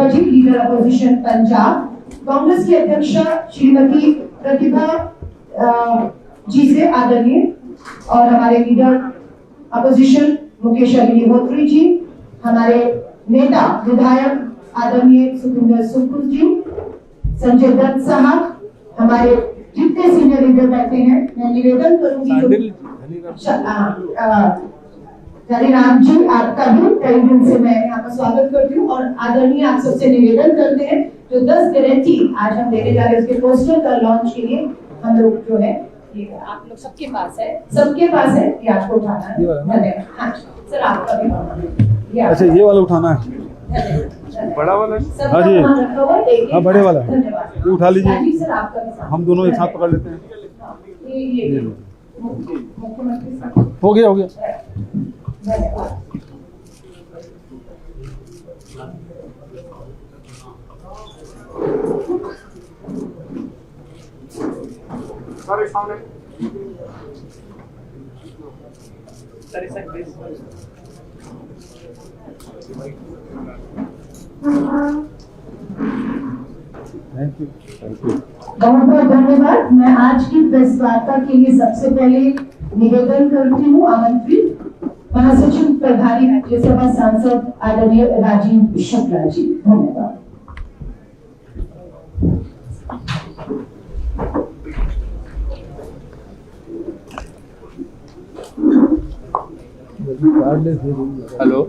Bajwa ji, leader opposition Punjab, Congress की अध्यक्षा श्रीमती प्रतिभा जी से आदरणीय, और हमारे लीडर अपोजिशन मुकेश अग्निहोत्री जी, हमारे नेता विधायक आदरणीय सुखविंदर सुक्खू जी, संजय दत्त साहब, हमारे जितने सीनियर लीडर बैठे हैं, मैं निवेदन करूंगी धनीराम जी, आपका भी कई दिन से मैं यहाँ पर स्वागत करती हूँ, और आदरणीय आप सबसे निवेदन करते हैं जो 10 गारंटी आज हम देने जा रहे हैं उसके पोस्टर का लॉन्च के लिए हम लोग जो है आप लोग सबके पास है कि आपको उठाना है। धन्यवाद। हाँ सर, आपका भी। अच्छा, ये वाला उठाना है, बड़ा वाला। हाँ जी, हाँ बड़े वाला है, ये उठा लीजिए। सर आपका भी, हम दोनों एक साथ पकड़ लेते हैं। हो गया धन्यवाद। Thank you. बहुत बहुत धन्यवाद। मैं आज की प्रेस वार्ता के लिए सबसे पहले निवेदन करती हूँ आमंत्रित महासचिव प्रभारी राज्यसभा सांसद आदरणीय राजीव शुक्ला जी। धन्यवाद। हेलो,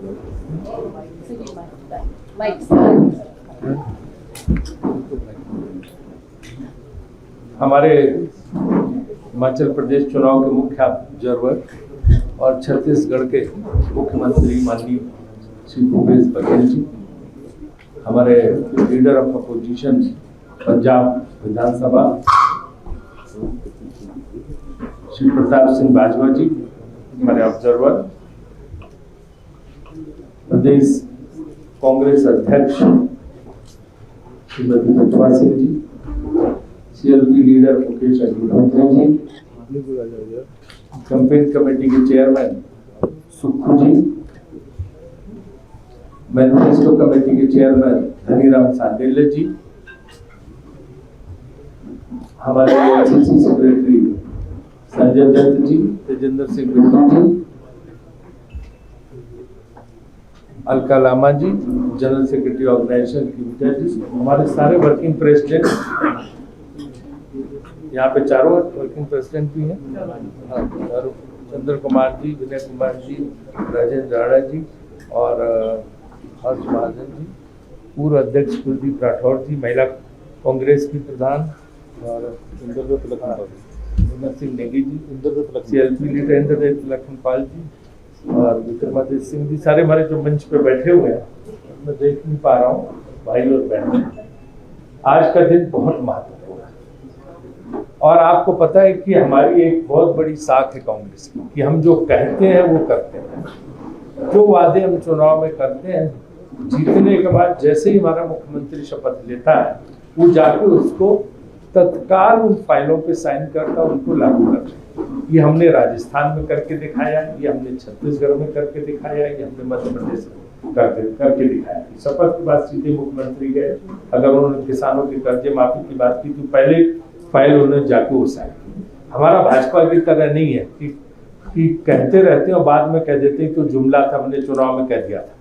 हमारे हिमाचल प्रदेश चुनाव के मुख्य ऑब्जर्वर और छत्तीसगढ़ के मुख्यमंत्री माननीय श्री भूपेश बघेल जी, हमारे लीडर ऑफ अपोजिशन पंजाब विधानसभा श्री प्रताप सिंह बाजवा जी, हमारे ऑब्जर्वर, प्रदेश कांग्रेस अध्यक्ष श्रीमती प्रतिभा सिंह जी, सीएलपी लीडर मुकेश अग्निहोत्री जी, कैंपेन कमेटी के चेयरमैन सुक्खू जी, मैनिफेस्टो कमेटी के चेयरमैन धनीराम सांडेल्य जी, हमारे एआईसीसी सेक्रेटरी संजय दत्त जी, तेजेंद्र सिंह बिट्टू जी, अलका लामा जी, जनरल सेक्रेटरी ऑर्गेनाइजेशन की विजय जी, हमारे सारे वर्किंग प्रेसिडेंट, यहाँ पे चारों वर्किंग प्रेसिडेंट भी हैं, चंद्र कुमार जी, विनय कुमार जी, राजेंद्र राणा जी और हर्ष महाजन जी, पूर्व अध्यक्ष कुलदीप राठौर जी, महिला कांग्रेस की प्रधान और सिंह नेगी जी, सीएलपी लीडर इंद्रजीत लखनपाल जी और विक्रमादित्य सिंह जी, सारे हमारे जो मंच पे बैठे हुए हैं, मैं देख नहीं पा रहा हूँ भाई और बहन। आज का दिन बहुत महत्वपूर्ण है और आपको पता है कि हमारी एक बहुत बड़ी साख है कांग्रेस की कि हम जो कहते हैं वो करते हैं। जो वादे हम चुनाव में करते हैं, जीतने के बाद जैसे ही हमारा मुख्यमंत्री शपथ लेता है, वो जाके उसको तत्काल उन फाइलों पे साइन करता, उनको लागू करता है। ये हमने राजस्थान में करके दिखाया, ये हमने छत्तीसगढ़ में करके दिखाया, ये हमने मध्य प्रदेश में करके दिखाया। शपथ के बाद सीधे मुख्यमंत्री गए, अगर उन्होंने किसानों के कर्जे माफी की बात की तो पहले फाइल उन्होंने जाके वो साइन की। हमारा भाजपा की तरह नहीं है कि कहते रहते हैं और बाद में कह देते हैं तो जुमला था, हमने चुनाव में कह दिया था,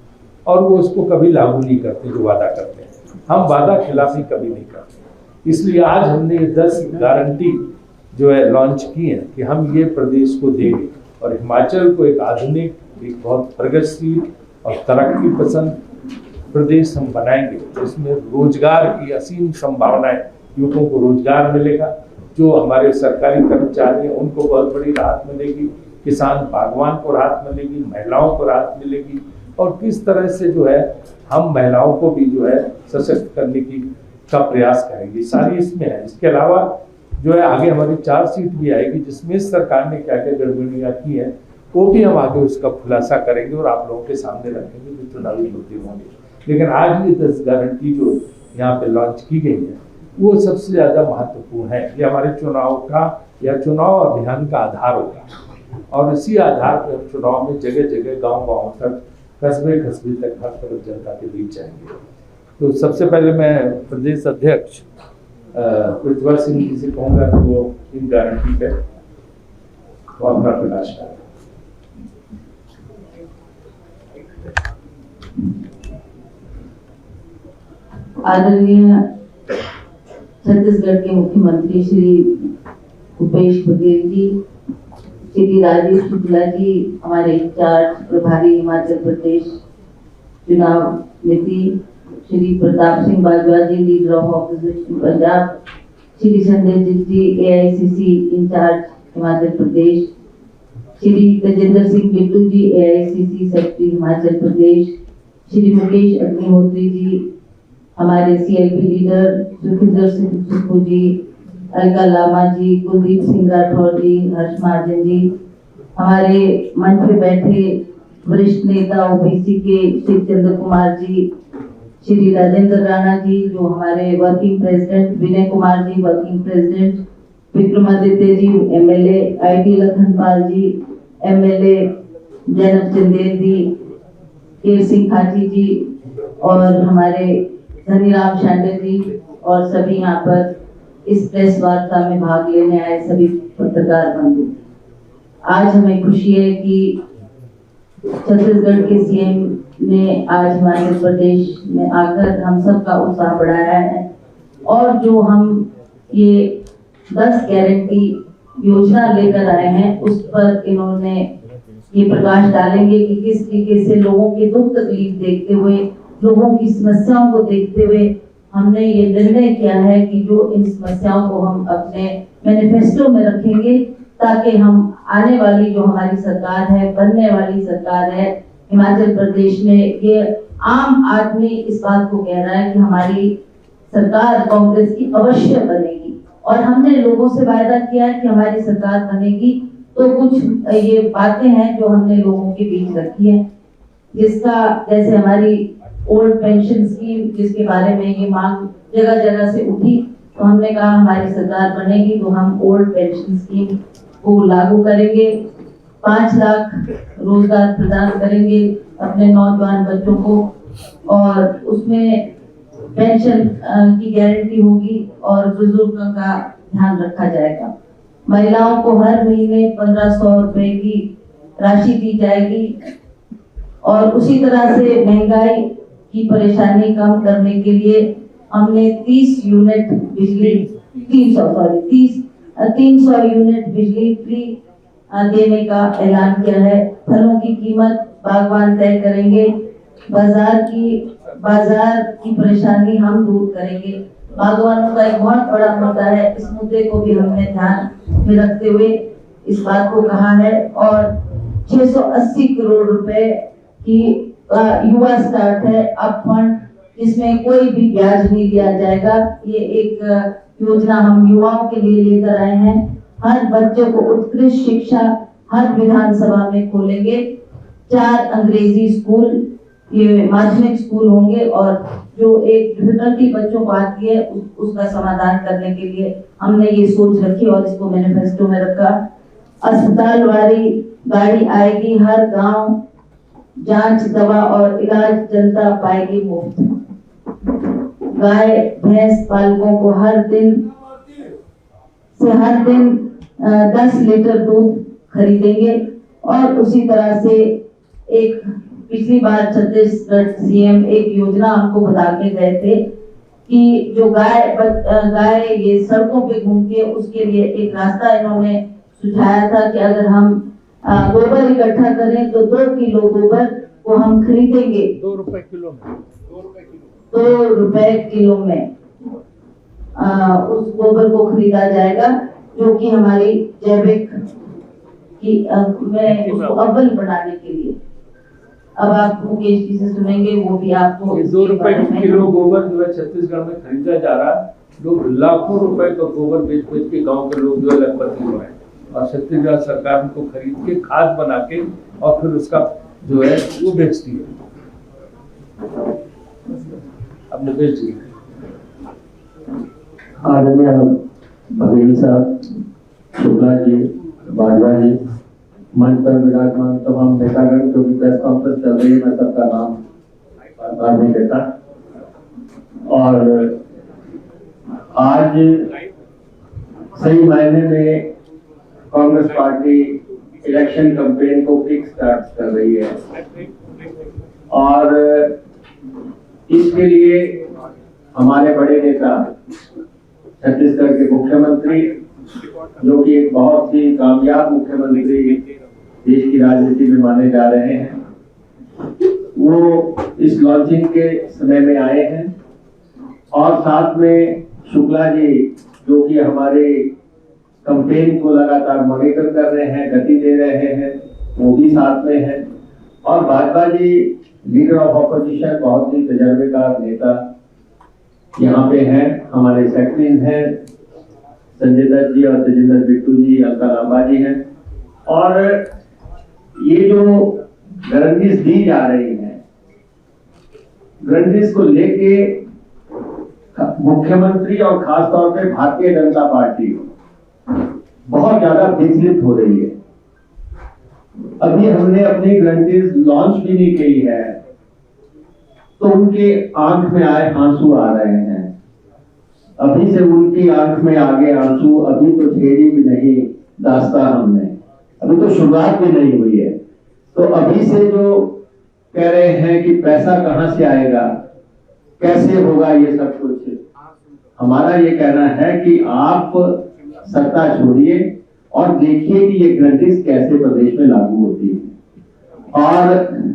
और वो उसको कभी लागू नहीं करते जो वादा करते हैं। हम वादा खिलाफी कभी नहीं करते। इसलिए आज हमने ये 10 गारंटी जो है लॉन्च की है कि हम ये प्रदेश को देंगे और हिमाचल को एक आधुनिक, एक बहुत प्रगतिशील और तरक्की पसंद प्रदेश हम बनाएंगे, जिसमें रोजगार की असीम संभावनाएं, युवकों को रोजगार मिलेगा, जो हमारे सरकारी कर्मचारी हैं उनको बहुत बड़ी राहत मिलेगी, किसान बागवान को राहत मिलेगी, महिलाओं को राहत मिलेगी, और किस तरह से जो है हम महिलाओं को भी जो है सशक्त करने का प्रयास करेंगे, सारी इसमें है। इसके अलावा जो है आगे हमारी 4 सीट भी आएगी, जिसमें सरकार ने क्या क्या गड़बड़ियाँ की हैं वो भी हम आगे उसका खुलासा करेंगे और आप लोगों के सामने रखेंगे जो चुनावी मुद्दे होंगे। लेकिन आज ये 10 गारंटी जो यहाँ पे लॉन्च की गई है वो सबसे ज्यादा महत्वपूर्ण है। ये हमारे चुनाव का या चुनाव अभियान का आधार होगा और इसी आधार पर चुनाव में जगह जगह, गाँव गाँव तक, कस्बे कस्बे तक हर तरफ जनता के बीच जाएंगे। तो सबसे पहले मैं प्रदेश अध्यक्ष पृथ्वी सिंह जी से कहूँगा कि वो इन गारंटी पे वो अपना प्रकाश करें। आदरणीय छत्तीसगढ़ के मुख्यमंत्री श्री भूपेश बघेल जी, श्री राजीव शुक्ला जी, हमारे इंचार्ज प्रभारी हिमाचल प्रदेश चुनाव नीति, Shri Pratap Singh Bajwa ji, leader of opposition Punjab, Shri Sanjay ji, AICC incharge Himachal Pradesh, Shri Tejendra Singh Bittu ji, AICC secretary Himachal Pradesh, Shri Mukesh Agnihotri ji, हमारे CLP लीडर, सुखिंदर सिंह सुक्खू जी, अलका लामा जी, कुलदीप सिंह राठौर जी, हर्ष महाजन जी, हमारे मंच पे बैठे वरिष्ठ नेता OBC के श्री चंद्र कुमार जी, श्री राजेंद्र राणा जी जो हमारे working president, Vinay Kumar ji working president, Vikramaditya ji MLA, IT Lakhanpal ji MLA, Zainab Chandel ji, Kehar Singh Khachi जी और हमारे धनीराम शांडे जी और सभी यहाँ पर इस प्रेस वार्ता में भाग लेने आए सभी पत्रकार बंधु। आज हमें खुशी है कि छत्तीसगढ़ के CM ने आज हिमाचल प्रदेश में आकर हम सबका उत्साह बढ़ाया है और जो हम ये 10 गारंटी योजना लेकर आए हैं उस पर इन्होंने ये प्रकाश डालेंगे कि किस तरीके से लोगों के दुख तकलीफ देखते हुए, लोगों की समस्याओं को देखते हुए हमने ये निर्णय किया है कि जो इन समस्याओं को हम अपने मैनिफेस्टो में रखेंगे ताकि हम आने वाली जो हमारी सरकार है, बनने वाली सरकार है हिमाचल प्रदेश में, ये आम आदमी इस बात को कह रहा है कि हमारी सरकार कांग्रेस की अवश्य बनेगी और हमने लोगों से वायदा किया है कि हमारी सरकार बनेगी। तो कुछ ये बातें हैं जो हमने लोगों के बीच रखी है, जिसका जैसे हमारी ओल्ड पेंशन स्कीम जिसके बारे में ये मांग जगह जगह से उठी, तो हमने कहा हमारी सरकार बनेगी तो हम ओल्ड पेंशन स्कीम को लागू करेंगे, 5 लाख रोजगार प्रदान करेंगे अपने नौजवान बच्चों को और उसमें पेंशन की गारंटी होगी और बुजुर्गों का ध्यान रखा जाएगा। महिलाओं को हर महीने 1500 रुपए की राशि दी जाएगी और उसी तरह से महंगाई की परेशानी कम करने के लिए हमने 30 यूनिट बिजली 300 यूनिट बिजली फ्री देने का ऐलान किया है। फलों की कीमत बागवान तय करेंगे, बाजार की परेशानी हम दूर करेंगे। बागवानों का एक बहुत बड़ा मुद्दा है, इस मुद्दे को भी हमने ध्यान में रखते हुए इस बात को कहा है और 680 करोड़ रुपए की युवा स्टार्ट है अप फंड, जिसमें कोई भी ब्याज नहीं दिया जाएगा। ये एक योजना हम युवाओं के लिए लेकर आए हैं। हर बच्चे को उत्कृष्ट शिक्षा हर विधानसभा में खोलेंगे। 4 अंग्रेजी स्कूल, ये माध्यमिक स्कूल होंगे और जो एक डिफिकल्टी बच्चों को आती है उसका समाधान करने के लिए हमने ये सोच रखी और इसको मैनिफेस्टो में रखा। अस्पताल वाली गाड़ी आएगी, हर गांव जांच, दवा और इलाज जनता पाएगी मुफ्त। गाय भैंस पालकों को हर दिन 10 लीटर दूध खरीदेंगे और उसी तरह से एक पिछली बार छत्तीसगढ़ CM एक योजना हमको बता के गए थे कि जो गाय ये सड़कों पे घूमती है उसके लिए एक रास्ता इन्होंने सुझाया था कि अगर हम गोबर इकट्ठा करें तो 2 किलो गोबर को हम खरीदेंगे 2 रुपए किलो में 2 रुपए किलो में उस गोबर को खरीदा जाएगा जो कि हमारी जैविक की में उसको अव्वल बढ़ाने के लिए। अब आप मुकेश जी से सुनेंगे, वो भी आपको 2 रुपए किलो गोबर जो है छत्तीसगढ़ में खरीदा जा रहा है। लोग लाखों रुपए का गोबर बेच के गांव के लोग जो है लखपति हुए हैं और छत्तीसगढ़ सरकार उनको खरीद के खाद बना के और फिर उसका जो है वो बेचती है। अब मुकेश जी। आदरणीय बघेल साहब, शुक्ला जी, बाजवा जी, मंच पर विराजमान तमाम नेतागण, क्योंकि प्रेस कॉन्फ्रेंस चल रही है, मैं सबका नाम बार नहीं लेता। और आज सही मायने में कांग्रेस पार्टी इलेक्शन कैंपेन को किक स्टार्ट कर रही है और इसके लिए हमारे बड़े नेता छत्तीसगढ़ के मुख्यमंत्री, जो कि एक बहुत ही कामयाब मुख्यमंत्री देश की राजनीति में माने जा रहे हैं, वो इस लॉन्चिंग के समय में आए हैं। और साथ में शुक्ला जी, जो कि हमारे कैंपेन को लगातार मॉनिटर कर रहे हैं, गति दे रहे हैं, वो भी साथ में हैं। और भाजपा जी लीडर ऑफ ऑपोजिशन, बहुत ही तजर्बेकार नेता यहाँ पे हैं। हमारे सेक्रेटरीज हैं संजय दत्त जी और तेजिंदर बिट्टू जी, अलका लांबा जी हैं। और ये जो गारंटीज दी जा रही हैं, गारंटीज को लेके मुख्यमंत्री और खासतौर पे भारतीय जनता पार्टी बहुत ज्यादा विचलित हो रही है। अभी हमने अपनी गारंटीज लॉन्च भी नहीं की है तो उनके आंख में आए आंसू आ रहे हैं। अभी से उनकी आंख में आगे आंसू, अभी तो छेड़ी भी नहीं दास्ता हमने, अभी तो शुरुआत भी नहीं हुई है। तो अभी से जो कह रहे हैं कि पैसा कहां से आएगा, कैसे होगा ये सब कुछ, हमारा ये कहना है कि आप सत्ता छोड़िए और देखिए कि ये गारंटीज कैसे प्रदेश में लागू होती है। और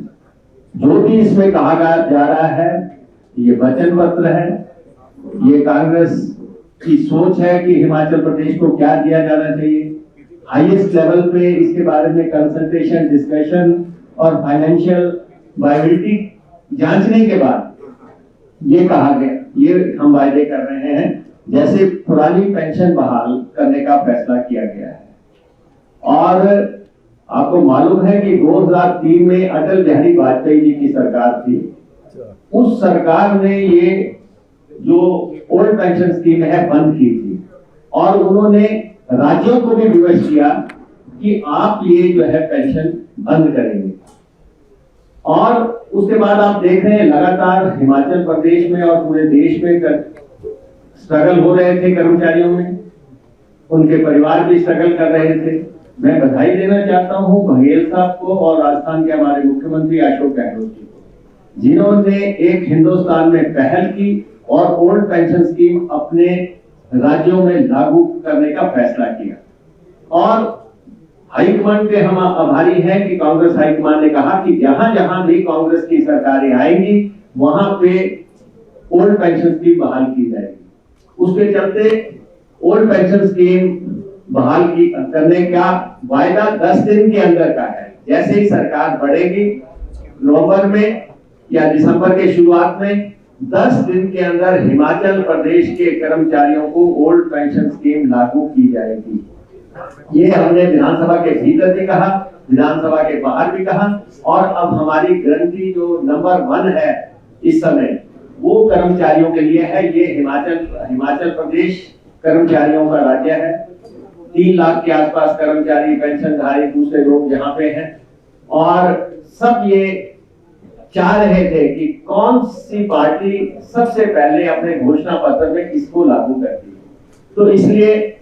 जो भी इसमें कहा जा रहा है, ये वचन पत्र है, ये कांग्रेस की सोच है कि हिमाचल प्रदेश को क्या दिया जाना चाहिए। हाईएस्ट लेवल पे इसके बारे में कंसल्टेशन, डिस्कशन और फाइनेंशियल वायबिलिटी जांचने के बाद ये कहा गया, ये हम वायदे कर रहे हैं। जैसे पुरानी पेंशन बहाल करने का फैसला किया गया है। और आपको मालूम है कि 2003 में अटल बिहारी वाजपेयी जी की सरकार थी। उस सरकार ने ये जो ओल्ड पेंशन स्कीम है बंद की थी और उन्होंने राज्यों को भी विवश किया कि आप ये जो है पेंशन बंद करेंगे। और उसके बाद आप देख रहे हैं लगातार हिमाचल प्रदेश में और पूरे देश में स्ट्रगल हो रहे थे कर्मचारियों में, उनके परिवार भी स्ट्रगल कर रहे थे। मैं बधाई देना चाहता हूं बघेल साहब को और राजस्थान के हमारे मुख्यमंत्री अशोक गहलोत जी को, जिन्होंने एक हिंदुस्तान में पहल की और ओल्ड पेंशन स्कीम अपने राज्यों में लागू करने का फैसला किया। और हाईकमान के हम आभारी हैं कि कांग्रेस हाईकमान ने कहा कि जहां जहां भी कांग्रेस की सरकारें आएंगी वहां पे ओल्ड पेंशन स्कीम बहाल की जाएगी। उसके चलते ओल्ड पेंशन स्कीम बहाल करने का वायदा 10 दिन के अंदर का है। जैसे ही सरकार बढ़ेगी नवंबर में या दिसंबर के शुरुआत में 10 दिन के अंदर हिमाचल प्रदेश के कर्मचारियों को ओल्ड पेंशन स्कीम लागू की जाएगी। ये हमने विधानसभा के भीतर भी कहा, विधानसभा के बाहर भी कहा। और अब हमारी गारंटी जो नंबर 1 है इस समय, वो कर्मचारियों के लिए है। ये हिमाचल प्रदेश कर्मचारियों का राज्य है। 3 लाख के आसपास कर्मचारी, पेंशनधारी, दूसरे लोग यहाँ पे हैं। और सब ये चाह रहे थे कि कौन सी पार्टी सबसे पहले अपने घोषणा पत्र में इसको लागू करती है। तो इसलिए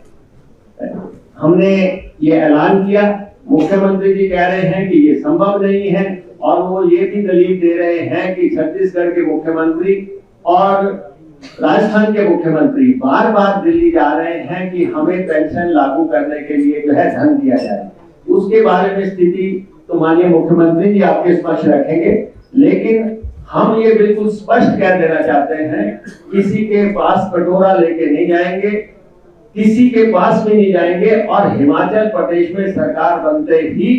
हमने ये ऐलान किया। मुख्यमंत्री जी कह रहे हैं कि ये संभव नहीं है और वो ये भी दलील दे रहे हैं कि छत्तीसगढ़ के मुख्यमंत्री और राजस्थान के मुख्यमंत्री बार बार दिल्ली जा रहे हैं कि हमें पेंशन लागू करने के लिए जो है धन दिया जाए। उसके बारे में स्थिति तो माननीय मुख्यमंत्री जी आपके स्पष्ट रखेंगे, लेकिन हम ये बिल्कुल स्पष्ट कह देना चाहते हैं, किसी के पास कटोरा लेके नहीं जाएंगे, किसी के पास भी नहीं जाएंगे। और हिमाचल प्रदेश में सरकार बनते ही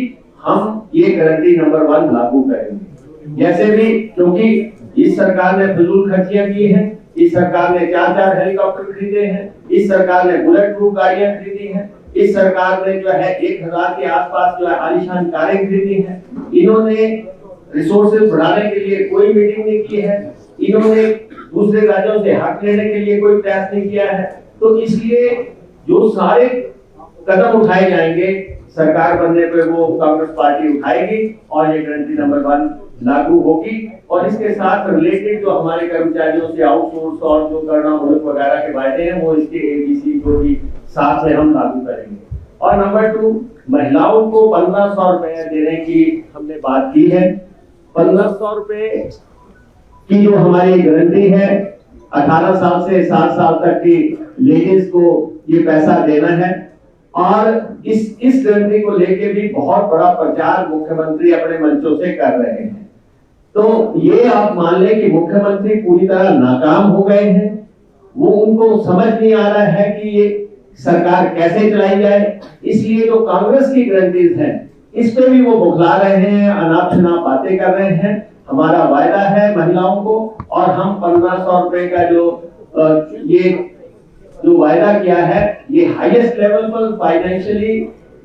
हम ये गारंटी नंबर 1 लागू करेंगे। जैसे भी, क्योंकि इस सरकार ने फिजूल खर्चियां की हैं, इस सरकार ने 4 हेलीकॉप्टर खरीदे हैं, इस सरकार ने बुलेट प्रूफ गाड़ियां खरीदी हैं, इस सरकार ने जो है 1000 के आसपास जो है आलीशान कारें खरीदी हैं। इन्होंने रिसोर्सेज बढ़ाने के लिए कोई मीटिंग नहीं की है, इन्होंने दूसरे राज्यों से हक लेने के लिए कोई प्रयास नहीं किया है। तो इसलिए जो सारे कदम उठाए जाएंगे, सरकार बनने पे वो कांग्रेस पार्टी उठाएगी और ये गारंटी नंबर 1 लागू होगी। और इसके साथ रिलेटेड जो हमारे कर्मचारियों से आउटसोर्स और जो करना मुल्क वगैरह के वायदे हैं वो इसके ABC को भी साथ में हम लागू करेंगे। और नंबर 2, महिलाओं को 1500 रुपए देने की हमने बात की है। 1500 रुपए की जो हमारी गारंटी है, 18 साल से 60 साल तक की लेडीज को ये पैसा देना है। और इस गारंटी को लेके भी बहुत बड़ा प्रचार मुख्यमंत्री अपने मंचों से कर रहे हैं। तो ये आप मान लें कि मुख्यमंत्री पूरी तरह नाकाम हो गए हैं। वो उनको समझ नहीं आ रहा है कि ये सरकार कैसे चलाई जाए। इसलिए जो कांग्रेस की गारंटीज हैं इस पे भी वो बुखला रहे हैं, अनाप शनाप बातें कर रहे हैं। हमारा वायदा है महिलाओं को, और हम 1500 रुपए का ये जो वायदा किया है ये हाईएस्ट लेवल पर फाइनेंशियली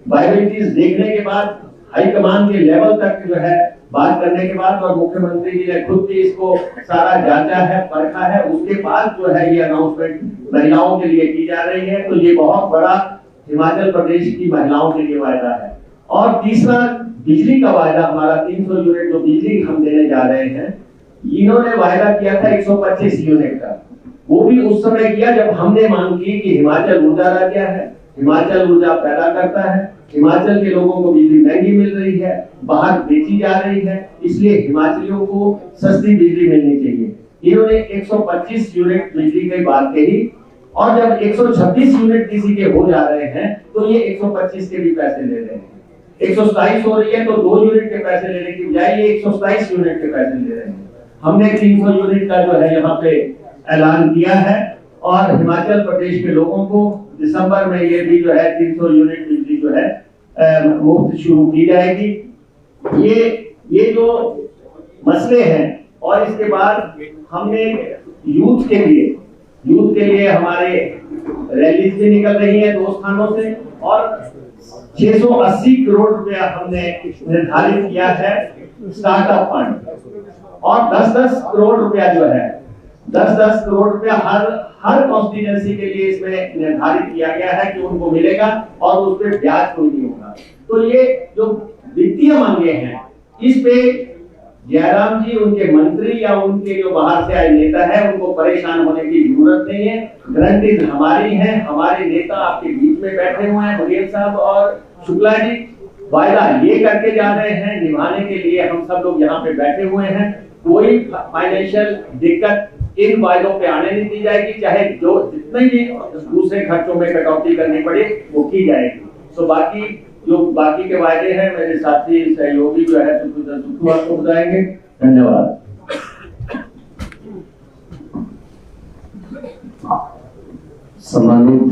वायबिलिटीज देखने के बाद, हाईकमान के लेवल तक जो है बात करने के बाद, और मुख्यमंत्री जी ने खुद भी इसको सारा जांचा है, परखा है, उसके बाद जो है ये अनाउंसमेंट महिलाओं के लिए की जा रही है। तो ये बहुत बड़ा हिमाचल प्रदेश की महिलाओं के लिए वायदा है। और तीसरा, बिजली का वायदा हमारा 300 यूनिट जो बिजली हम देने जा रहे हैं, इन्होंने वायदा किया था 125 यूनिट का। वो भी उस समय किया जब हमने मांग की कि हिमाचल ऊर्जा राज्य है, हिमाचल ऊर्जा पैदा करता है, हिमाचल के लोगों को बिजली महंगी मिल रही है, बाहर बेची जा रही है, इसलिए हिमाचलियों को सस्ती बिजली मिलनी चाहिए। इन्होंने 125 यूनिट बिजली की बात कही, और जब 126 यूनिट किसी के हो जा रहे हैं तो ये 125 के भी पैसे ले रहे हैं। 127 हो रही है तो 2 यूनिट के पैसे लेने की बजाय ये 127 यूनिट के पैसे ले रहे हैं। हमने 300 यूनिट का जो है यहाँ पे ऐलान किया है, और हिमाचल प्रदेश के लोगों को दिसंबर में ये भी जो है 300 यूनिट बिजली जो है मुफ्त शुरू की जाएगी। ये जो मसले हैं, और इसके बाद हमने यूथ के लिए हमारे रैली भी निकल रही है 2 स्थानों से, और 680 करोड़ रुपया हमने निर्धारित किया है स्टार्टअप फंड, और 10-10 करोड़ रुपया जो है 10-10 करोड़ रुपया हर कॉन्स्टिट्यूएंसी के लिए इसमें निर्धारित किया गया है कि उनको मिलेगा, और उस पर ब्याज कोई नहीं होगा। तो ये जो वित्तीय मांगे हैं इस पे जयराम जी, उनके मंत्री या उनके जो बाहर से आए नेता है, उनको परेशान होने की जरूरत नहीं है। गारंटीज हमारी हैं, हमारे नेता आपके बीच में बैठे हुए हैं, बघेल साहब और शुक्ला जी, वायदा ये करके जा रहे हैं, निभाने के लिए हम सब लोग यहाँ पे बैठे हुए हैं। कोई फाइनेंशियल दिक्कत इन वायदों पे आने नहीं दी जाएगी, चाहे जो जितने भी दूसरे खर्चों में कटौती करनी पड़े वो की जाएगी। तो बाकी के वायदे हैं मेरे साथी सहयोगी जो है सुखू आपको बताएंगे। धन्यवाद। सम्मानित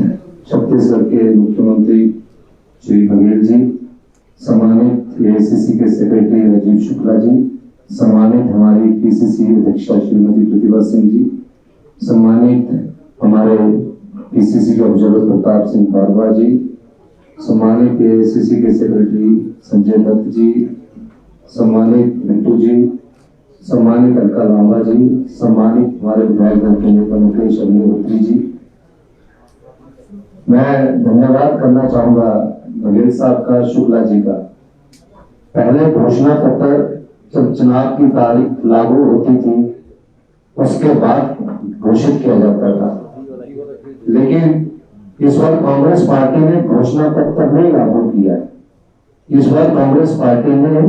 छत्तीसगढ़ के मुख्यमंत्री श्री बघेल जी, सम्मानित AICC के सेक्रेटरी राजीव शुक्ला जी, सम्मानित हमारी PCC अध्यक्षा श्रीमती प्रतिभा सिंह जी, सम्मानित हमारे PCC के ऑब्जर्वर प्रताप सिंह बारवा जी, सम्मानित AICC के सेक्रेटरी संजय दत्त जी, सम्मानित मिंटू जी, सम्मानित अलका लांबा जी, सम्मानित हमारे विधायक दल के नेता मुकेश अग्निहोत्री जी। मैं धन्यवाद करना चाहूंगा बघेल साहब का, शुक्ला जी का। पहले घोषणा पत्र जब चुनाव की तारीख लागू होती थी उसके बाद घोषित किया जाता था, लेकिन इस बार कांग्रेस पार्टी ने घोषणा पत्र नहीं लागू किया। इस बार कांग्रेस पार्टी ने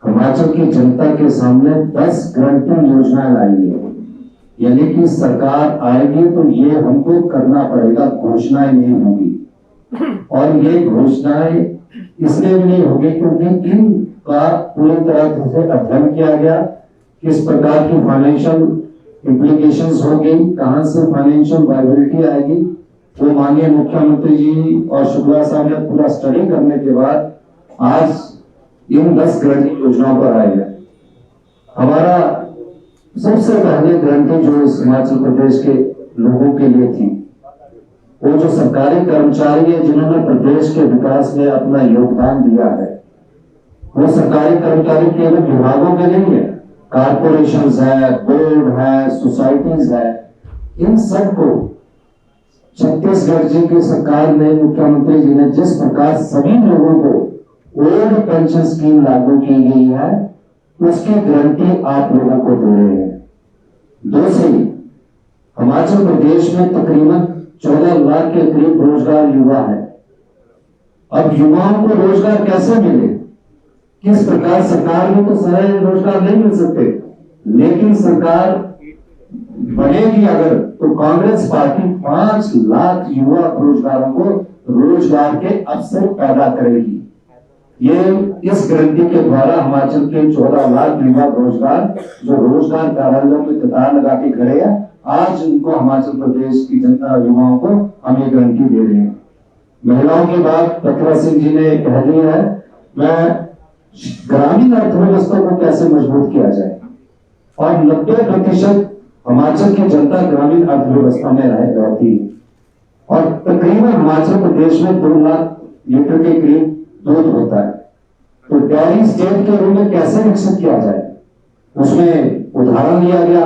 हिमाचल की जनता के सामने 10 गारंटी योजनाएं लाई है, यानी कि सरकार आएगी तो ये हमको करना पड़ेगा, घोषणाएं नहीं होगी। और ये घोषणाएं इसलिए भी नहीं होगी क्योंकि इनका पूरी तरह से अध्ययन किया गया, किस प्रकार की फाइनेंशियल इम्प्लीकेशंस होगी, कहां से फाइनेंशियल वायबिलिटी आएगी, वो माननीय मुख्यमंत्री जी और शुक्ला साहब ने पूरा स्टडी करने के बाद आज इन 10 गारंटी योजनाओं पर आए हैं। हमारा सबसे पहले गारंटी जो इस हिमाचल प्रदेश के लोगों के लिए थी, वो जो सरकारी कर्मचारी है जिन्होंने प्रदेश के विकास में अपना योगदान दिया है, वो सरकारी कर्मचारी केवल विभागों के नहीं है, कारपोरेशन है, बोर्ड है, सोसाइटीज है, इन सबको छत्तीसगढ़ जी की सरकार ने, मुख्यमंत्री जी ने जिस प्रकार सभी लोगों को ओल्ड पेंशन स्कीम लागू की गई है, उसकी गारंटी आप लोगों को दे रहे हैं। दूसरी, हिमाचल प्रदेश में तकरीबन 14 लाख के करीब रोजगार युवा है। अब युवाओं को रोजगार कैसे मिले, किस प्रकार? सरकार में तो सारे रोजगार नहीं मिल सकते, लेकिन सरकार बनेगी अगर, तो कांग्रेस पार्टी 5 लाख युवा बेरोजगारों को रोजगार के अवसर पैदा करेगी। ये इस गारंटी के द्वारा हिमाचल के 14 लाख युवा बेरोजगार जो रोजगार कार्यालयों में कतार लगा के खड़े हैं, आज उनको हिमाचल प्रदेश की जनता युवाओं को हम ये गारंटी दे रहे हैं। महिलाओं की बात प्रतिभा सिंह जी ने कह दी है। मैं ग्रामीण अर्थव्यवस्था को कैसे मजबूत किया जाए, और 90% हिमाचल की जनता ग्रामीण अर्थव्यवस्था में रहती है, और तकरीबन हिमाचल प्रदेश में 2 लाख लीटर के करीब दूध होता है। तो डेयरी स्टेट के रूप में कैसे विकसित किया जाए, उसमें उदाहरण लिया गया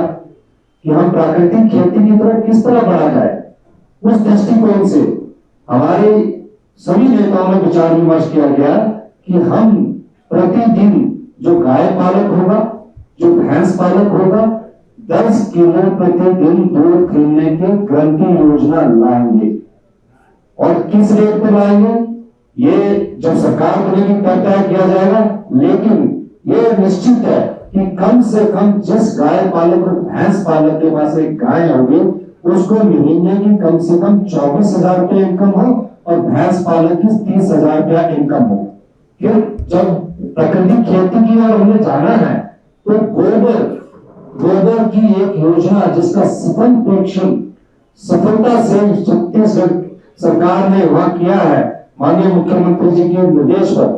कि हम प्राकृतिक खेती की तरफ किस तरह बढ़ा जाए। उस दृष्टिकोण से हमारे सभी नेताओं में विचार विमर्श किया गया कि हम प्रतिदिन जो गाय पालक होगा, जो भैंस पालक होगा, 10 किलो प्रतिदिन दूध खरीदने की गारंटी योजना लाएंगे। और किस रेट पर लाएंगे, ये जब सरकार बनेगी तब तय किया जाएगा, लेकिन ये निश्चित है कि कम से कम जिस गाय पालक और भैंस पालक के पास एक गाय होगी, उसको महीने की कम से कम 24,000 रुपये इनकम हो, और भैंस पालक की 30,000 रुपया इनकम हो। फिर जब प्राकृतिक खेती की ओर हमने जाना है, तो गोबर की एक योजना जिसका सफल परीक्षण सफलता से छत्तीसगढ़ सरकार ने वहां किया है, माननीय मुख्यमंत्री जी के निर्देश पर,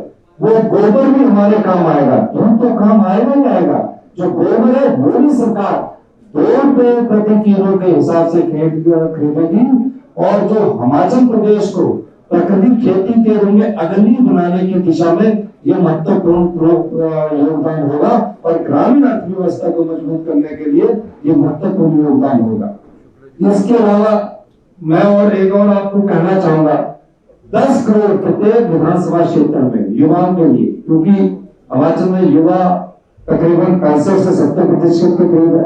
वो गोबर भी हमारे काम आएगा। धूप तो काम आएगा ही आएगा। जो गोबर है वो भी सरकार 2 रुपए प्रति किलो के हिसाब से खरीदेगी, और जो हिमाचल प्रदेश को प्राकृतिक खेती के रूप में अग्रणी बनाने की दिशा में यह महत्वपूर्ण योगदान होगा, और ग्रामीण अर्थव्यवस्था को मजबूत करने के लिए यह महत्वपूर्ण योगदान होगा। इसके अलावा मैं और एक और आपको कहना चाहूंगा, 10 करोड़ प्रत्येक विधानसभा क्षेत्र में युवाओं के लिए, क्योंकि हिमाचल में युवा तकरीबन 65 से 70% के करीब है।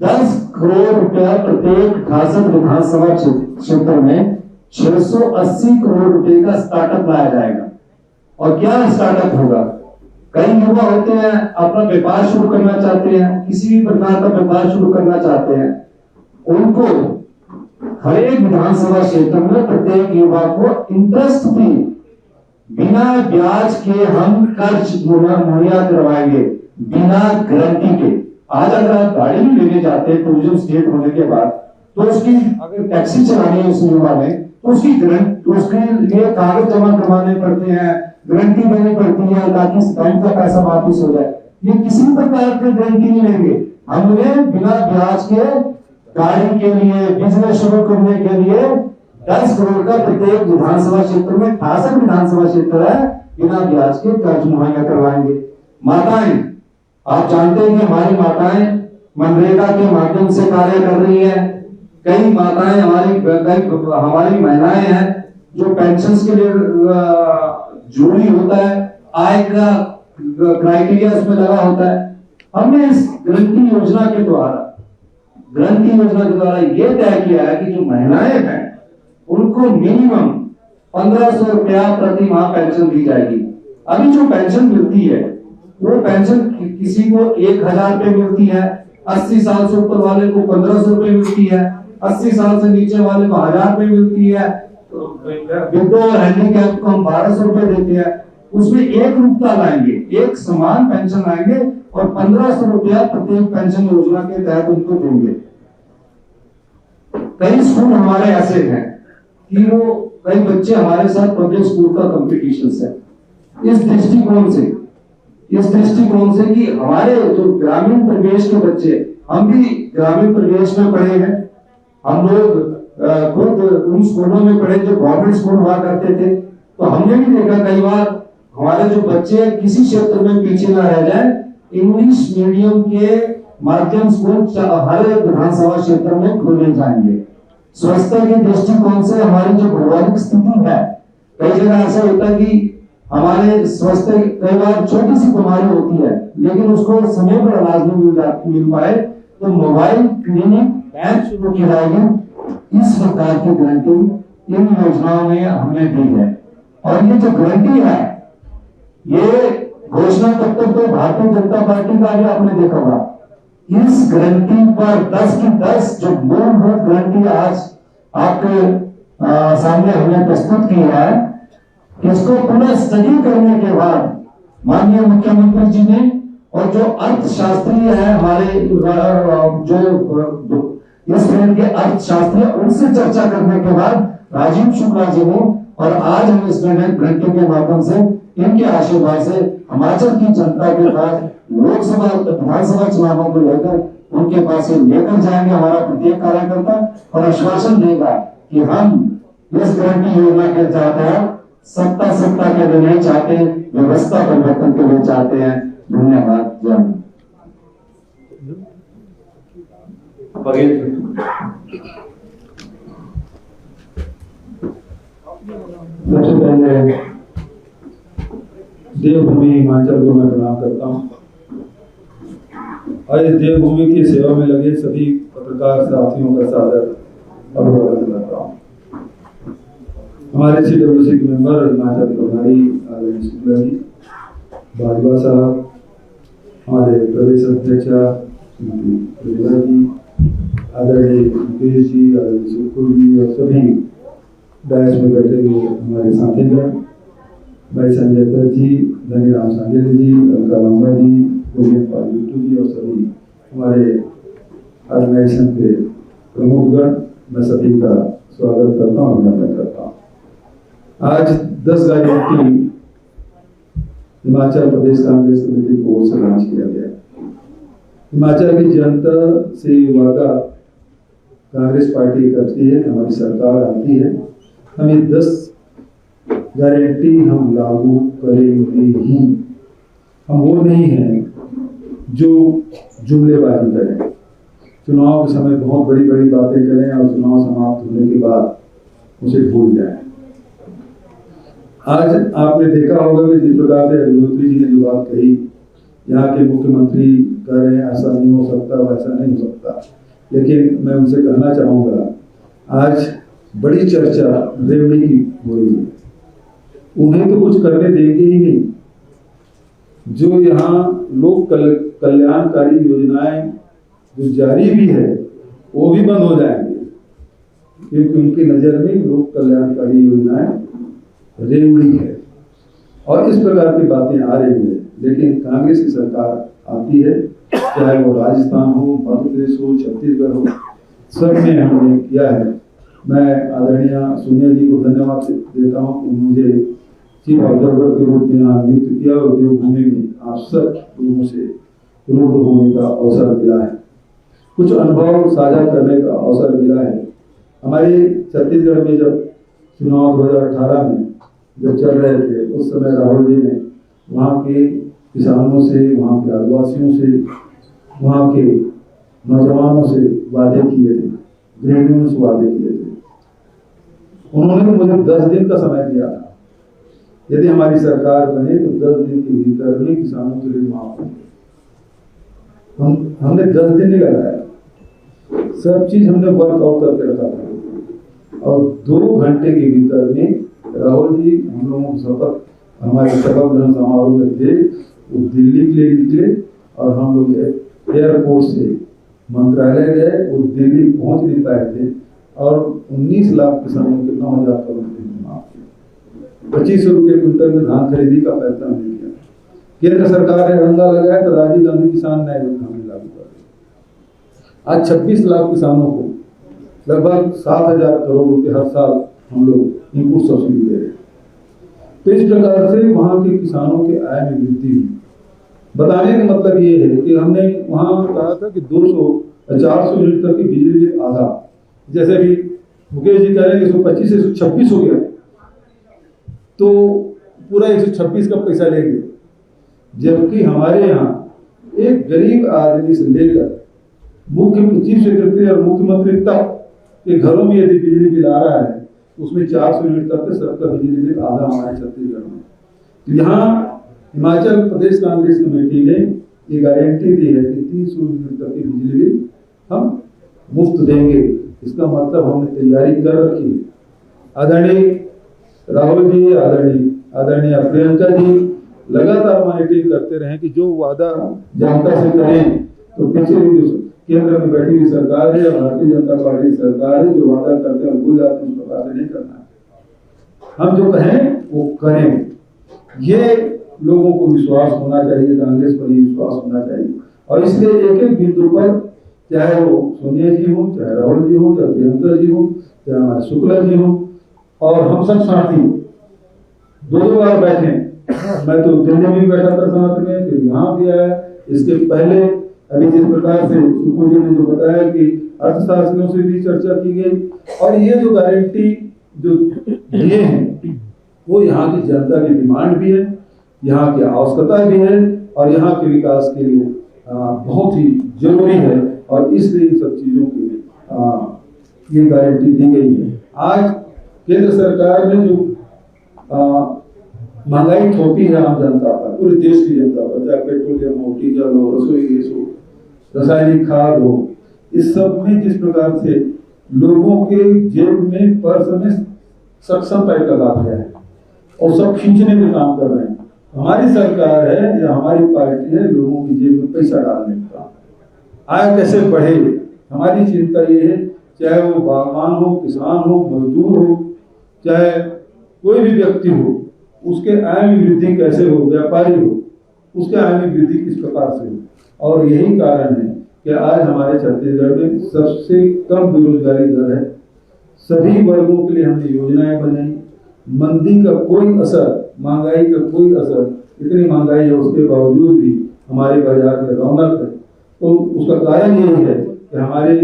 10 करोड़ रुपया प्रत्येक 68 विधानसभा क्षेत्र में 680 करोड़ रुपए का स्टार्टअप लाया जाएगा। और क्या स्टार्टअप होगा? कई युवा होते हैं, अपना व्यापार शुरू करना चाहते हैं, किसी भी प्रकार का व्यापार शुरू करना चाहते हैं, उनको हर एक विधानसभा क्षेत्र में प्रत्येक युवा को इंटरेस्ट फ्री बिना ब्याज के हम कर्ज मुहैया करवाएंगे, बिना गारंटी के। आज अगर आप गाड़ी भी लेने जाते हैं टूरिज्म स्टेट होने के बाद, तो उसकी अगर टैक्सी चलानी है उस युवा ने, तो उसके लिए कागज जमा करवाने पड़ते हैं, गारंटी देनी पड़ती है ताकि बैंक का पैसा वापस हो जाए। ये किसी प्रकार की गारंटी नहीं लेंगे। हमने बिना ब्याज के गाड़ी के लिए, बिजनेस शुरू करने के लिए 10 करोड़ का प्रत्येक विधानसभा क्षेत्र में 68 विधानसभा क्षेत्र है, बिना ब्याज के कर्ज मुहैया करवाएंगे। माताएं, आप जानते हैं कि हमारी माताएं मनरेगा के माध्यम से कार्य कर रही है। कई माताएं हमारी महिलाएं हैं जो पेंशन के लिए जरूरी होता है, आय का क्राइटेरिया उसमें लगा होता है। हमने इस गारंटी योजना के द्वारा ये तय किया है कि जो महिलाएं हैं उनको मिनिमम 1500 रुपया प्रति माह पेंशन दी जाएगी। अभी जो पेंशन मिलती है वो पेंशन किसी को 1000 रुपए मिलती है, 80 साल से ऊपर वाले को 1500 रुपए मिलती है, 80 साल से नीचे वाले को 1000 रुपए मिलती है, विडो और हैंडीकैप को हम 1200 रुपए देते हैं। उसमें एक रूपता लाएंगे, एक समान पेंशन लाएंगे और 1500 रुपया प्रत्येक पेंशन योजना के तहत उनको देंगे। कई स्कूल हमारे ऐसे हैं कि वो कई बच्चे हमारे साथ पब्लिक स्कूल का कंपटीशन है। इस दृष्टिकोण से कि हमारे जो ग्रामीण परिवेश के बच्चे, हम भी ग्रामीण परिवेश में पढ़े हैं, हम लोग खुद उन स्कूलों में पढ़े जो गवर्नमेंट स्कूल हुआ करते थे, तो हमने भी देखा कई बार हमारे जो बच्चे किसी क्षेत्र में पीछे ना रह जाए, इंग्लिश मीडियम के माध्यम स्कूल हर एक विधानसभा क्षेत्र में खोले जाएंगे। स्वच्छता के दृष्टिकोण से हमारी जो भौगोलिक स्थिति है, कई जगह ऐसा होता है कि हमारे स्वास्थ्य कई बार छोटी सी बीमारी होती है लेकिन उसको समय पर इलाज नहीं मिल पाए, तो मोबाइल क्लिनिक बैंक शुरू की जाएगी। इस प्रकार की गारंटी इन योजनाओं में हमने दी है। और ये जो गारंटी है, ये घोषणा पत्र तो भारतीय जनता पार्टी का भी आपने देखा होगा। इस गारंटी पर 10 की 10 जो मूलभूत गारंटी आज आपके सामने हमने प्रस्तुत की है, इसको पुनः स्टडी करने के बाद माननीय मुख्यमंत्री जी ने और जो अर्थशास्त्री है हमारे जो इस फील्ड के अर्थशास्त्री, उनसे चर्चा करने के बाद राजीव शुक्ला जी ने, और आज हम इस गारंटी के माध्यम से इनके आशीर्वाद से हिमाचल की जनता के पास लोकसभा विधानसभा चुनावों को लेकर उनके पास लेकर जाएंगे हमारा प्रत्येक कार्यकर्ता, और आश्वासन देगा कि हम इस गारंटी योजना के तहत सत्ता के लिए नहीं चाहते, व्यवस्था परिवर्तन के लिए चाहते हैं। धन्यवाद। जय हिंद। सबसे पहले देवभूमि हिमाचल को मैं प्रणाम करता हूँ और इस देवभूमि की सेवा में लगे सभी पत्रकार साथियों का सादर अभिवादन करता हूँ। हमारे CWC के मेंबर हिमाचल प्रभारी आदरणीय शुक्ला जी, भाजपा साहब, हमारे प्रदेश अध्यक्ष श्रीमती प्रियंका जी, आदरणीय मुकेश जी, आदरणीय सुखपुर जी और सभी डायस में बैठे हुए हमारे साथीगण, भाई संजय दत्त जी, धनीराम सांगेल जी, अलका लांबा जी, गोविंद पाल बिट्टू जी और सभी हमारे ऑर्गेनाइजेशन के प्रमुखगण, मैं सभी का स्वागत करता हूँ, अभिनंदन करता हूँ। आज 10 गारंटी हिमाचल प्रदेश कांग्रेस कमेटी की ओर से लॉन्च किया गया। हिमाचल की जनता से वादा कांग्रेस पार्टी करती है, हमारी सरकार आती है, हम ये 10 गारंटी हम लागू करेंगे ही। हम वो नहीं हैं जो जुमलेबाजी करें, चुनाव के समय बहुत बड़ी बड़ी बातें करें और चुनाव समाप्त होने के बाद उसे भूल जाएं। आज आपने देखा होगा कि जिस प्रकार से अग्निहोत्री जी ने जो बात कही, यहाँ के मुख्यमंत्री कह रहे हैं ऐसा नहीं हो सकता, वैसा नहीं हो सकता, लेकिन मैं उनसे कहना चाहूँगा, आज बड़ी चर्चा रेवड़ी की हो रही है, उन्हें तो कुछ करने देंगे ही नहीं। जो यहाँ लोक कल्याणकारी योजनाएं जो जारी भी है वो भी बंद हो जाएंगे, क्योंकि उनकी नज़र में लोक कल्याणकारी योजनाएं रेवड़ी है और इस प्रकार की बातें आ रही है। लेकिन कांग्रेस की सरकार आती है, चाहे वो राजस्थान हो, मध्य प्रदेश हो, छत्तीसगढ़ हो, सब में हमने किया है। मैं आदरणीय सोनिया जी को धन्यवाद देता हूँ, मुझे चीफ ऑब्जर्वर के रूप में यहाँ नियुक्त किया और देवभूमि में आप सब लोगों से रूबरू होने का अवसर मिला है, कुछ अनुभव साझा करने का अवसर मिला है। हमारे छत्तीसगढ़ में जब चुनाव 2018 में जब चल रहे थे, उस समय राहुल जी ने वहाँ के किसानों से, वहाँ के आदिवासियों से, वहाँ के नौजवानों से वादे किए थे, गृहिणियों से वादे किए थे। उन्होंने मुझे 10 दिन का समय दिया था, यदि हमारी सरकार बने तो 10 दिन के भीतर में किसानों के लिए माफ होंगे। हमने 10 दिन नहीं लगाया, सब चीज हमने वर्कआउट करके रखा था और 2 घंटे के भीतर में राहुल जी हम लोगों को शपथ हमारे शपथ ग्रहण समारोह में थे, वो दिल्ली के लिए निकले और हम लोग एयरपोर्ट से मंत्रालय गए, वो दिल्ली पहुंच नहीं पाए थे और 19 लाख किसानों के 9,000 करोड़ रुपए माफ किए। 2500 रुपये क्विंटल में धान खरीदी का फैसला नहीं किया। केंद्र सरकार ने रंगा लगाया तो राजीव गांधी किसान न्याय योजना लागू कर दी। आज 26 लाख किसानों को लगभग 7,000 करोड़ रुपए हर साल हम लोग इनपुट सब्सिडी दे रहे हैं। तो इस प्रकार से वहाँ के किसानों के आय में वृद्धि हुई। बताने का मतलब ये है कि हमने वहाँ कहा था कि 200-400 यूनिट तक की बिजली बिल आधा, जैसे भी मुकेश जी कह रहे हैं कि 125 से 126 हो गया, तो पूरा 126 का पैसा लेंगे, जबकि हमारे यहाँ एक गरीब आदमी से लेकर मुख्य चीफ सेक्रेटरी और मुख्यमंत्री तक कि घरों में यदि बिजली बिल आ रहा है तो उसमें 400 यूनिट तक के सबका बिजली बिल आधा हमारे छत्तीसगढ़ में। तो यहाँ हिमाचल प्रदेश कांग्रेस कमेटी ने ये गारंटी दी है कि 300 यूनिट तक की बिजली बिल हम मुफ्त देंगे। इसका मतलब हमने तैयारी कर रखी है। आदरणीय राहुल जी, आदरणीय प्रियंका जी लगातार मॉनिटरिंग करते रहे कि जो वादा जनता से करें, तो पिछले केंद्र में बैठी हुई सरकार है, भारतीय जनता पार्टी सरकार है, जो वादा करते हैं भूल जाते हैं, उस प्रकार से नहीं करना। हम जो कहें वो करें, ये लोगों को विश्वास होना चाहिए, कांग्रेस पर विश्वास होना चाहिए। और इसलिए एक एक बिंदु पर, चाहे वो सोनिया जी हो, चाहे राहुल जी हो, चाहे प्रियंका जी हो, चाहे हमारे शुक्ला जी हो, और हम सब साथी दो बार बैठे। मैं तो दिल्ली में भी बैठा था साथ में, फिर यहाँ भी आया। इसके पहले अभी जिस प्रकार से सुकू जी ने जो बताया कि अर्थशास्त्रियों से भी चर्चा की गई, और ये जो गारंटी जो दिए हैं वो यहाँ की जनता की डिमांड भी है, यहाँ की आवश्यकता भी है, और यहाँ के विकास के लिए बहुत ही जरूरी है। और इसलिए इन सब चीजों की ये गारंटी दी गई है। आज केंद्र सरकार ने जो महंगाई थोपी है आम जनता पर, पूरे देश की जनता पर, चाहे पेट्रोलियम हो, डीजल हो, रसोई गैस हो, रासायनिक खाद हो, इस सब में जिस प्रकार से लोगों के जेब में, पर्स में सक्षम पैक लगा दिया है और सब खींचने में काम कर रहे हैं। हमारी सरकार है या हमारी पार्टी है लोगों की जेब में पैसा डालने का, आय कैसे बढ़े, हमारी चिंता ये है। चाहे वो बागवान हो, किसान हो, मजदूर हो, चाहे कोई भी व्यक्ति हो, उसके आय में वृद्धि कैसे हो, व्यापारी हो, उसके आय में वृद्धि किस प्रकार से हो। और यही कारण है कि आज हमारे छत्तीसगढ़ में सबसे कम बेरोजगारी दर है। सभी वर्गों के लिए हमने योजनाएं बनाई। मंदी का कोई असर, महंगाई का कोई असर, इतनी महंगाई है उसके बावजूद भी हमारे बाजार में रौनक है। तो उसका कारण यही है कि हमारे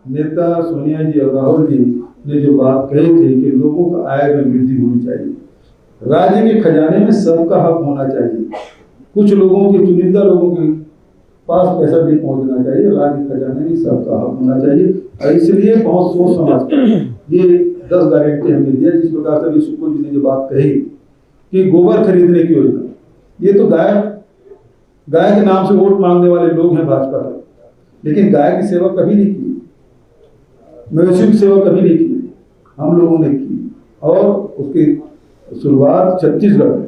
नेता सोनिया जी और राहुल जी ने जो बात कही थी कि लोगों का आय में वृद्धि होनी चाहिए, राज्य के खजाने में सबका हक होना चाहिए, कुछ लोगों के, चुनिंदा लोगों के पास पैसा भी पहुंचना चाहिए, राज्य के खजाने में सबका हक होना चाहिए। और इसलिए बहुत सोच समझ कर ये 10 गारंटी हमने दिया। जिस प्रकार से सुकू जी ने जो बात कही कि गोबर खरीदने की योजना, ये तो गाय के नाम से वोट मांगने वाले लोग हैं भाजपा के, लेकिन गाय की सेवा कभी नहीं की, मवेशियों की सेवा कभी नहीं की, हम लोगों ने की। और उसकी शुरुआत छत्तीसगढ़ में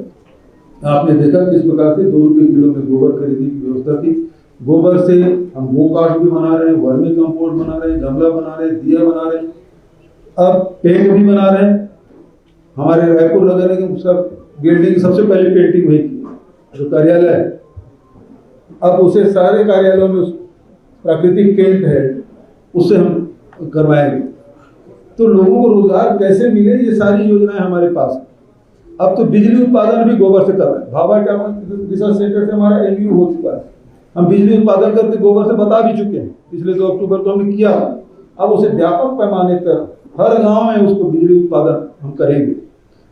आपने देखा किस प्रकार से 2 रुपये किलो में गोबर खरीदने की व्यवस्था थी। गोबर से हम गो कार्ड भी बना रहे हैं, वर्मी कंपोस्ट बना रहे हैं, गमला बना रहे हैं, दिया बना रहे हैं, अब पेंट भी बना रहे हैं। हमारे रायपुर नगर के सब बिल्डिंग सबसे पहले पेंटिंग हुई थी, जो कार्यालय है, अब उसे सारे कार्यालयों में प्राकृतिक पेंट है, उससे हम करवाएंगे। तो लोगों को रोजगार कैसे मिले, ये सारी योजनाएं हमारे पास। अब तो बिजली उत्पादन भी गोबर से कर रहे हैं। भाभा रिसर्च सेंटर से हमारा MU हो चुका है, हम बिजली उत्पादन करके गोबर से बता भी चुके हैं। पिछले 2 अक्टूबर को हमने किया। अब उसे व्यापक पैमाने पर हर गांव में उसको बिजली उत्पादन हम करेंगे।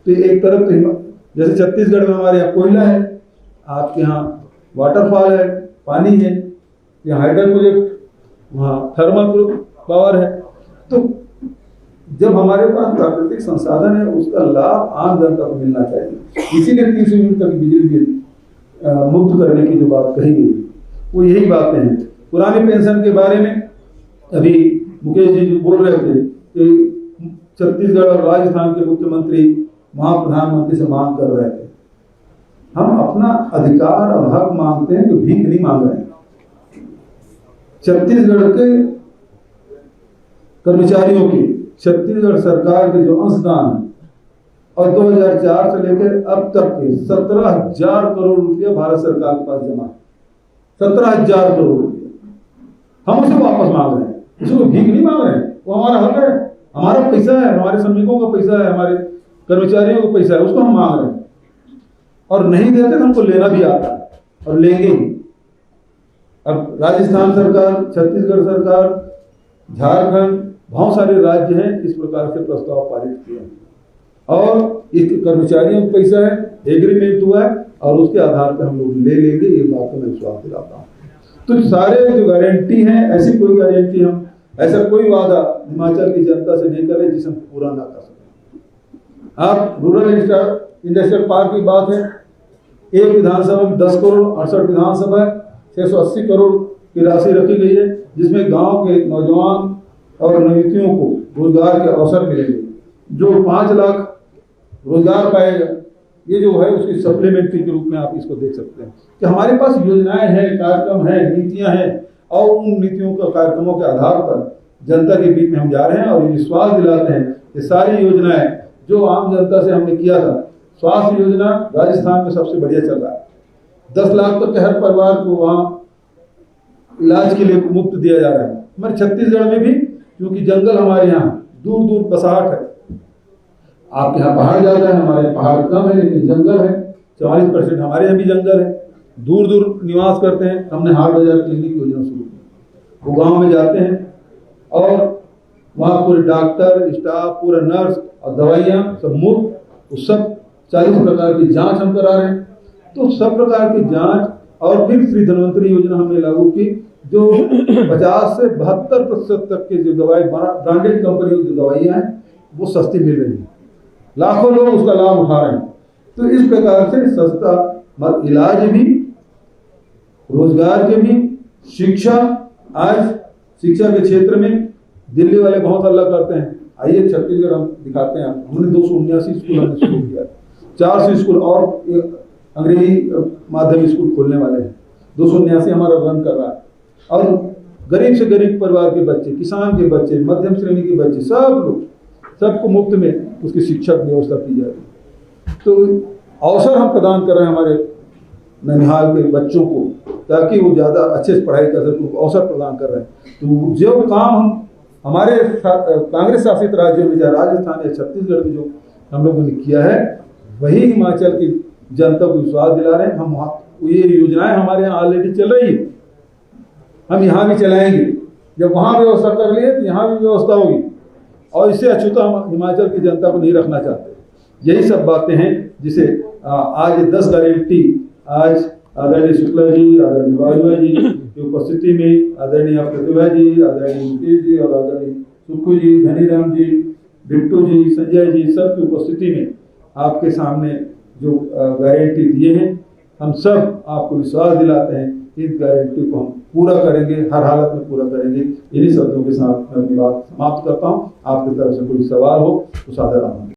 तो एक तरफ तो जैसे छत्तीसगढ़ में हमारे यहाँ कोयला है, आपके यहाँ वाटरफॉल है, पानी है, यहाँ हाइडल प्रोजेक्ट, वहाँ थर्मल पावर है। तो जब हमारे पास प्राकृतिक संसाधन है, उसका लाभ आम जनता को मिलना चाहिए। इसीलिए 300 यूनिट तक बिजली बिल मुक्त करने की जो बात कही गई वो यही बातें हैं। पुरानी पेंशन के बारे में अभी मुकेश जी बोल रहे थे कि छत्तीसगढ़ और राजस्थान के मुख्यमंत्री वहां प्रधानमंत्री से मांग कर रहे थे। हम अपना अधिकार और हक मांगते हैं, तो भीख नहीं मांग रहे हैं। छत्तीसगढ़ के कर्मचारियों की, छत्तीसगढ़ सरकार के जो अंशदान है, और 2004 से लेकर अब तक के 17,000 करोड़ रुपया भारत सरकार के पास जमा है। 17,000 करोड़ रुपया हम उसे वापस मांग रहे हैं, उसको भीख नहीं मांग रहे हैं। वो हमारा हक है, हमारा पैसा है, हमारे श्रमिकों का पैसा है, हमारे कर्मचारियों का पैसा है, उसको हम मांग रहे हैं। और नहीं देते तो हमको लेना भी आता है और लेंगे ही। अब राजस्थान सरकार, छत्तीसगढ़ सरकार, झारखंड, बहुत सारे राज्य हैं इस प्रकार से प्रस्ताव पारित किए हैं, और इस कर्मचारियों को पैसा है, एग्रीमेंट हुआ है, और उसके आधार पर हम लोग ले लेंगे। ये बात को मैं विश्वास दिलाता हूँ। तो सारे जो गारंटी हैं, ऐसी कोई गारंटी हम ऐसा कोई वादा हिमाचल की जनता से नहीं करे जिसे हम पूरा ना कर सकें। आप रूरल इंडस्ट्रियल पार्क की बात है, एक विधानसभा में 10 करोड़ 68 विधानसभा है, 680 करोड़ की राशि रखी गई है, जिसमें गांव के नौजवान और नवयुवतियों को रोजगार के अवसर मिलेंगे। जो 5 लाख रोजगार पाएगा, ये जो है उसकी सप्लीमेंट्री के रूप में आप इसको देख सकते हैं कि हमारे पास योजनाएं हैं, कार्यक्रम हैं, नीतियां हैं, और उन नीतियों का कार्यक्रमों के आधार पर जनता के बीच में हम जा रहे हैं और ये विश्वास दिलाते हैं कि सारी योजनाएं जो आम जनता से हमने किया था। स्वास्थ्य योजना राजस्थान में सबसे बढ़िया चल रहा है, 10 लाख तक के हर परिवार को वहाँ इलाज के लिए मुफ्त दिया जा रहा है। हमारे छत्तीसगढ़ में भी, क्योंकि जंगल हमारे यहाँ दूर दूर बसाहट है, आपके यहाँ पहाड़ ज़्यादा है, हमारे यहाँ पहाड़ कम है, लेकिन जंगल है, 44% हमारे यहाँ भी जंगल है, दूर दूर निवास करते हैं। हमने हाट बाजार क्लिनिक योजना शुरू की, वो गाँव में जाते हैं और वहाँ पूरे डॉक्टर स्टाफ, पूरे नर्स और दवाइयाँ सब मुफ्त, वो सब 40 प्रकार की जांच हम करा रहे हैं। तो सब प्रकार की जांच, और फिर फ्री धन्वंतरी योजना हमने लागू की, जो 50 से 72% तक की जो दवाई ब्रांडेड कंपनी की जो दवाइयाँ हैं वो सस्ती मिल रही हैं, लाखों लोग उसका लाभ उठा रहे हैं। तो इस प्रकार से सस्ता इलाज भी, रोजगार के भी, शिक्षा, आज शिक्षा के क्षेत्र में दिल्ली वाले बहुत हल्ला करते हैं, आइए छत्तीसगढ़ हम दिखाते हैं। हमने 279 स्कूल हमने शुरू किया, 400 स्कूल और अंग्रेजी माध्यम स्कूल खोलने वाले हैं, 279 हमारा रन कर रहा है। और गरीब से गरीब परिवार के बच्चे, किसान के बच्चे, मध्यम श्रेणी के बच्चे, सब लोग, सबको मुफ्त में उसकी शिक्षा की व्यवस्था की जा रही है। तो अवसर हम प्रदान कर रहे हैं हमारे ननिहाल के बच्चों को, ताकि वो ज़्यादा अच्छे से पढ़ाई कर सकें, अवसर प्रदान कर रहे हैं। तो जो काम हम हमारे कांग्रेस शासित राज्यों में, चाहे राजस्थान या छत्तीसगढ़ में जो हम लोगों ने किया है, वही हिमाचल की जनता को विश्वास दिला रहे हैं। हम ये योजनाएं हमारे यहाँ ऑलरेडी चल रही है, हम यहाँ भी चलाएंगे। जब वहाँ व्यवस्था कर लिए तो यहाँ भी व्यवस्था होगी, और इससे अछूता हम हिमाचल की जनता को नहीं रखना चाहते। यही सब बातें हैं जिसे आज 10 गारंटी आज आदरणीय शुक्ला जी, आदरणीय वाजपेयी जी की उपस्थिति में, आदरणीय प्रतिभा जी, आदरणीय मुकेश जी और आदरणीय सुक्खू जी, धनीराम जी, बिट्टू जी, संजय जी, सब की उपस्थिति में आपके सामने जो गारंटी दिए हैं, हम सब आपको विश्वास दिलाते हैं कि इस गारंटी को हम पूरा करेंगे, हर हालत में पूरा करेंगे। इन्हीं शब्दों के साथ मैं अपनी बात समाप्त करता हूँ। आपकी तरफ से कोई सवाल हो तो सादर आमंत्रित।